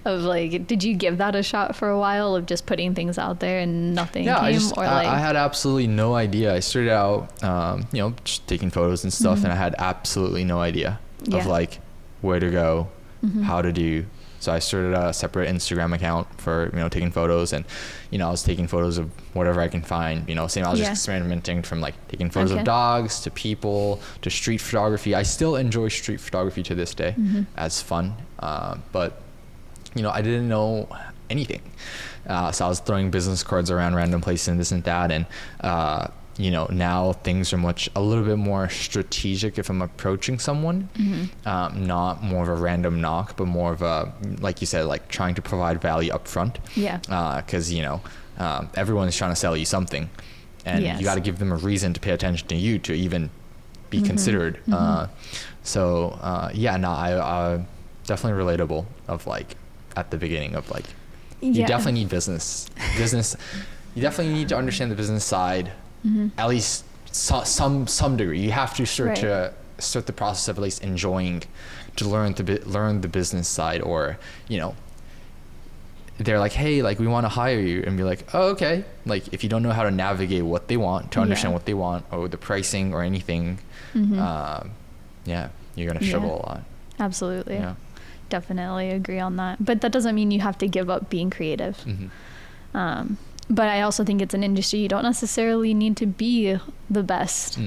Of like, did you give that a shot for a while of just putting things out there and nothing came? I had absolutely no idea. I started out, just taking photos and stuff, and I had absolutely no idea of like where to go, how to do. So I started a separate Instagram account for, taking photos, and, I was taking photos of whatever I can find, I was just experimenting from like taking photos of dogs to people to street photography. I still enjoy street photography to this day as fun. But, I didn't know anything. So I was throwing business cards around random places and this and that. And, now things are a little bit more strategic if I'm approaching someone, not more of a random knock, but more of a, like you said, like trying to provide value up front. Cause everyone's trying to sell you something, and you got to give them a reason to pay attention to you to even be considered. I definitely relatable of like at the beginning of like, you definitely need business, you definitely need to understand the business side. At least some degree. You have to start the process of at least enjoying to learn the business side, or they're like, hey, like we want to hire you, and be like, oh, okay. Like if you don't know how to navigate what they want, to understand what they want, or the pricing or anything, you're gonna struggle a lot. Absolutely. Definitely agree on that. But that doesn't mean you have to give up being creative. But I also think it's an industry you don't necessarily need to be the best.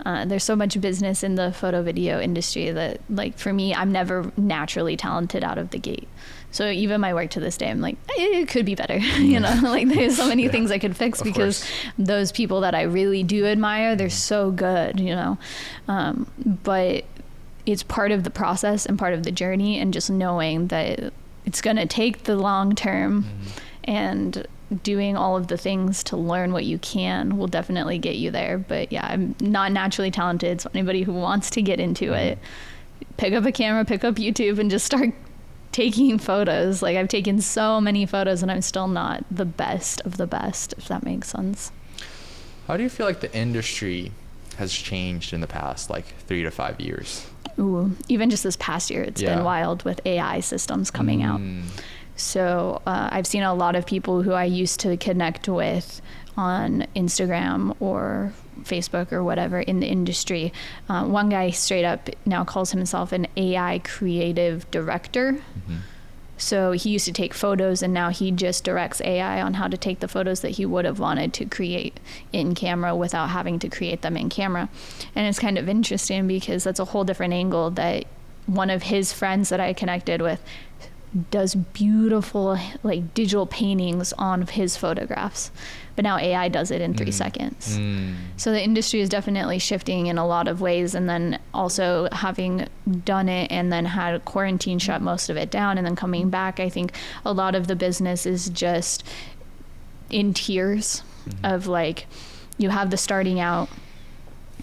There's so much business in the photo video industry that, like, for me, I'm never naturally talented out of the gate. So even my work to this day, I'm like, it could be better. Like there's so many things I could fix, because those people that I really do admire, they're so good, but it's part of the process and part of the journey, and just knowing that it's going to take the long term, and doing all of the things to learn what you can will definitely get you there. But I'm not naturally talented, so anybody who wants to get into it, pick up a camera, pick up YouTube, and just start taking photos. Like I've taken so many photos, and I'm still not the best of the best, if that makes sense. How do you feel like the industry has changed in the past like 3 to 5 years? Ooh, even just this past year, it's been wild with AI systems coming out. So I've seen a lot of people who I used to connect with on Instagram or Facebook or whatever in the industry. One guy straight up now calls himself an AI creative director. So he used to take photos, and now he just directs AI on how to take the photos that he would have wanted to create in camera without having to create them in camera. And it's kind of interesting, because that's a whole different angle that one of his friends that I connected with does beautiful like digital paintings on his photographs, but now AI does it in 3 seconds. So the industry is definitely shifting in a lot of ways. And then also having done it and then had quarantine shut most of it down, and then coming back, I think a lot of the business is just in tiers of like, you have the starting out,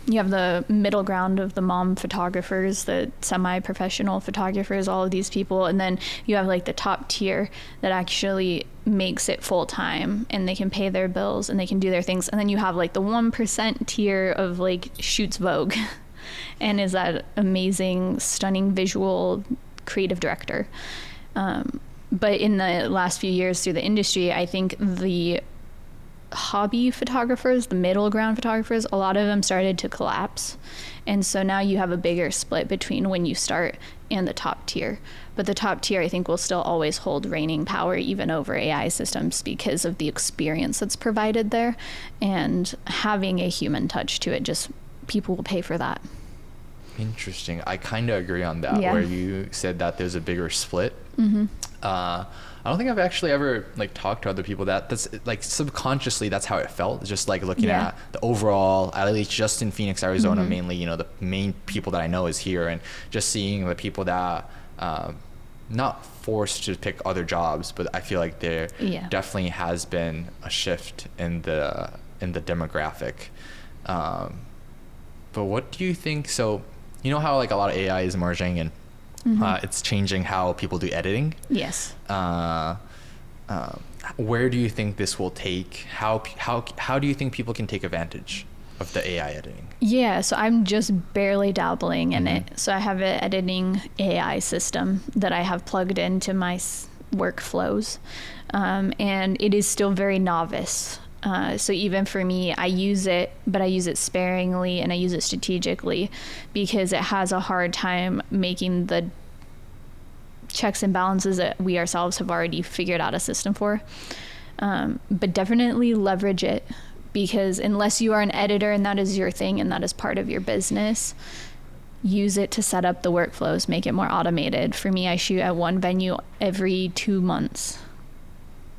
you have the middle ground of the mom photographers, the semi-professional photographers, all of these people. And then you have like the top tier that actually makes it full time, and they can pay their bills and they can do their things. And then you have like the 1% tier of like shoots Vogue and is that amazing, stunning visual creative director. But in the last few years through the industry, I think the hobby photographers, the middle ground photographers, a lot of them started to collapse. And so now you have a bigger split between when you start and the top tier. But the top tier, I think, will still always hold reigning power even over AI systems, because of the experience that's provided there and having a human touch to it. Just people will pay for that. Interesting. I kind of agree on that, where you said that there's a bigger split. I don't think I've actually ever like talked to other people that's like subconsciously that's how it felt. Just like looking at the overall, at least just in Phoenix, Arizona, mainly, the main people that I know is here, and just seeing the people that not forced to pick other jobs, but I feel like there definitely has been a shift in the demographic. But what do you think? So you know how like a lot of AI is emerging, and It's changing how people do editing. Yes. Where do you think this will take? How do you think people can take advantage of the AI editing? Yeah, so I'm just barely dabbling in it. So I have an editing AI system that I have plugged into my workflows, and it is still very novice. So even for me, I use it, but I use it sparingly and I use it strategically because it has a hard time making the checks and balances that we ourselves have already figured out a system for. But definitely leverage it, because unless you are an editor and that is your thing and that is part of your business, use it to set up the workflows, make it more automated. For me, I shoot at one venue every 2 months.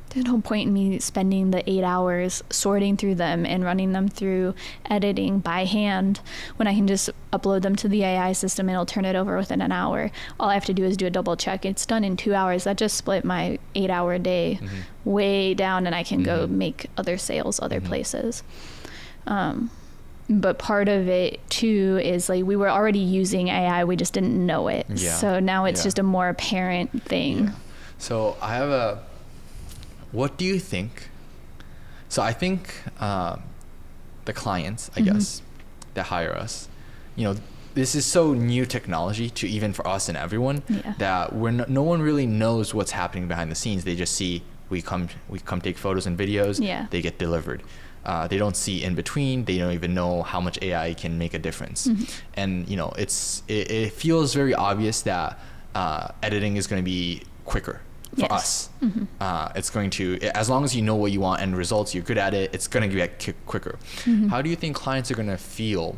There's no point in me spending the 8 hours sorting through them and running them through editing by hand when I can just upload them to the AI system and it'll turn it over within an hour. All I have to do is do a double check. It's done in 2 hours. That just split my 8-hour day way down, and I can go make other sales other places. But part of it too is like we were already using AI, we just didn't know it. Yeah. So now it's just a more apparent thing. Yeah. So I have what do you think? So I think the clients, I guess, that hire us, this is so new technology to even for us and everyone that no one really knows what's happening behind the scenes. They just see we come take photos and videos. They get delivered. They don't see in between. They don't even know how much AI can make a difference. And it feels very obvious that editing is going to be quicker for us. It's going to, as long as you know what you want and results, you're good at it, it's going to get quicker. How do you think clients are going to feel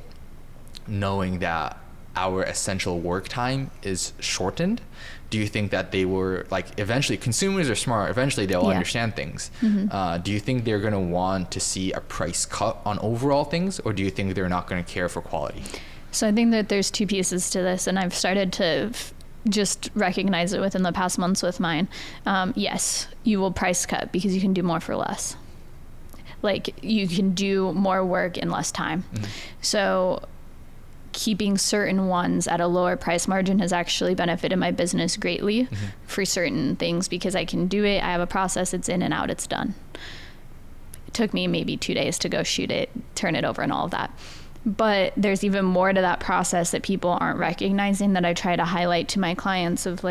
knowing that our essential work time is shortened? Do you think that they were eventually, consumers are smart, eventually they'll understand things. Do you think they're going to want to see a price cut on overall things, or do you think they're not going to care for quality? So I think that there's two pieces to this, and I've started to just recognize it within the past months with mine. Yes, you will price cut because you can do more for less. You can do more work in less time. So keeping certain ones at a lower price margin has actually benefited my business greatly for certain things, because I can do it. I have a process, it's in and out, it's done. It took me maybe 2 days to go shoot it, turn it over and all of that. But there's even more to that process that people aren't recognizing that I try to highlight to my clients of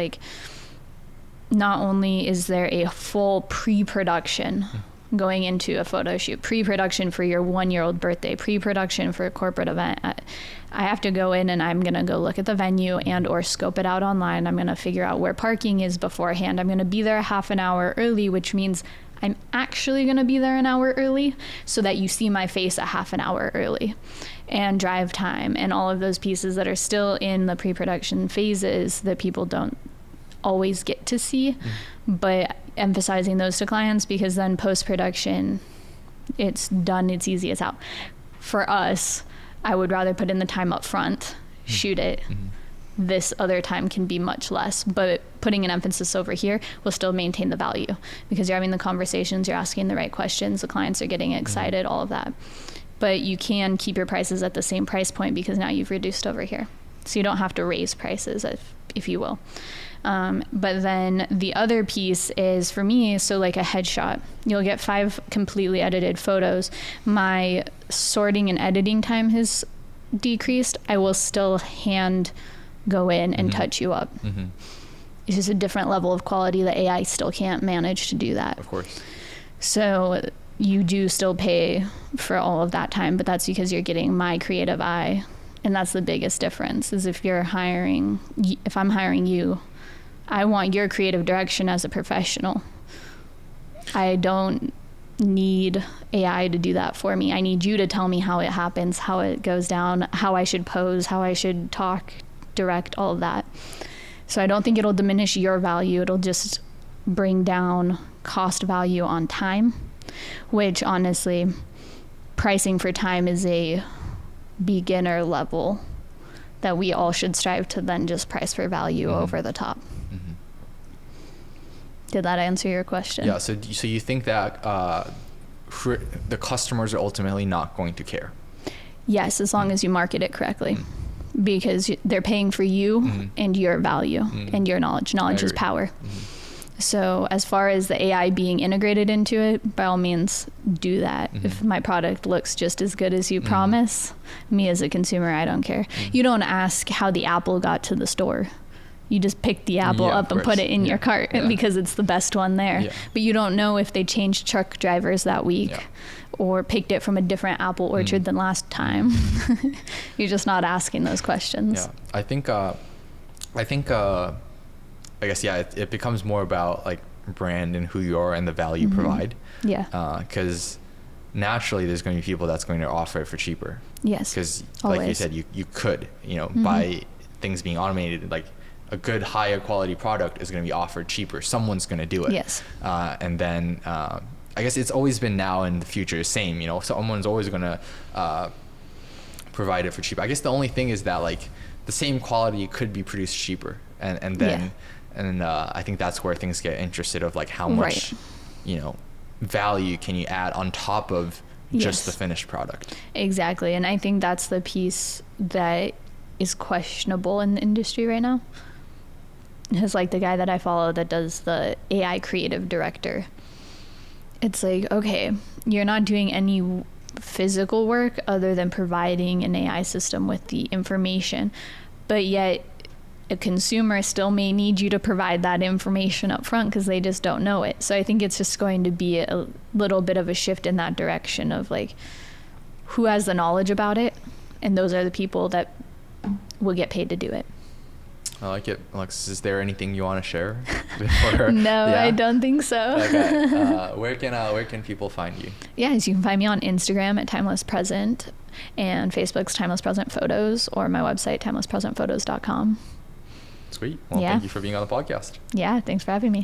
not only is there a full pre-production going into a photo shoot, pre-production for your 1-year-old birthday, pre-production for a corporate event. I have to go in and I'm going to go look at the venue and or scope it out online. I'm going to figure out where parking is beforehand. I'm going to be there half an hour early, which means I'm actually going to be there an hour early so that you see my face a half an hour early, and drive time and all of those pieces that are still in the pre-production phases that people don't always get to see, but emphasizing those to clients, because then post-production, it's done, it's easy, it's out. For us, I would rather put in the time up front, shoot it. This other time can be much less, but putting an emphasis over here will still maintain the value, because you're having the conversations, you're asking the right questions, the clients are getting excited, all of that. But you can keep your prices at the same price point because now you've reduced over here. So you don't have to raise prices, if you will. But then the other piece is, for me, so like a headshot, you'll get 5 completely edited photos. My sorting and editing time has decreased. I will still hand go in and touch you up. It's just a different level of quality. The AI still can't manage to do that. Of course. So you do still pay for all of that time, but that's because you're getting my creative eye. And that's the biggest difference, is if I'm hiring you, I want your creative direction as a professional. I don't need AI to do that for me. I need you to tell me how it happens, how it goes down, how I should pose, how I should talk, direct, all of that. So I don't think it'll diminish your value. It'll just bring down cost value on time, which honestly, pricing for time is a beginner level that we all should strive to then just price for value over the top. Did that answer your question? Yeah, so you think that the customers are ultimately not going to care? Yes, as long as you market it correctly. because they're paying for you and your value and your knowledge. Knowledge is power. So as far as the AI being integrated into it, by all means, do that. If my product looks just as good as you promise, me as a consumer, I don't care. You don't ask how the apple got to the store. You just pick the apple up and put it in your cart because it's the best one there. But you don't know if they changed truck drivers that week or picked it from a different apple orchard than last time. You're just not asking those questions. Yeah, I guess, it becomes more about like brand and who you are and the value you provide. Yeah. Because naturally there's going to be people that's going to offer it for cheaper. Yes. Because like you said, you could, by things being automated, like a good higher quality product is going to be offered cheaper. Someone's going to do it. Yes. And then I guess it's always been now and the future is same, someone's always going to provide it for cheap. I guess the only thing is that like the same quality could be produced cheaper. And then I think that's where things get interested of like how much, value can you add on top of just the finished product. Exactly. And I think that's the piece that is questionable in the industry right now. It's like the guy that I follow that does the AI creative director. It's like, okay, you're not doing any physical work other than providing an AI system with the information, but yet a consumer still may need you to provide that information up front because they just don't know it. So I think it's just going to be a little bit of a shift in that direction of like who has the knowledge about it, and those are the people that will get paid to do it. I like it. Alexxis, is there anything you want to share before? No, I don't think so. Okay. Where can people find you? Yes, you can find me on Instagram at Timeless Present and Facebook's Timeless Present Photos, or my website, timelesspresentphotos.com. Sweet. Well, thank you for being on the podcast. Yeah, thanks for having me.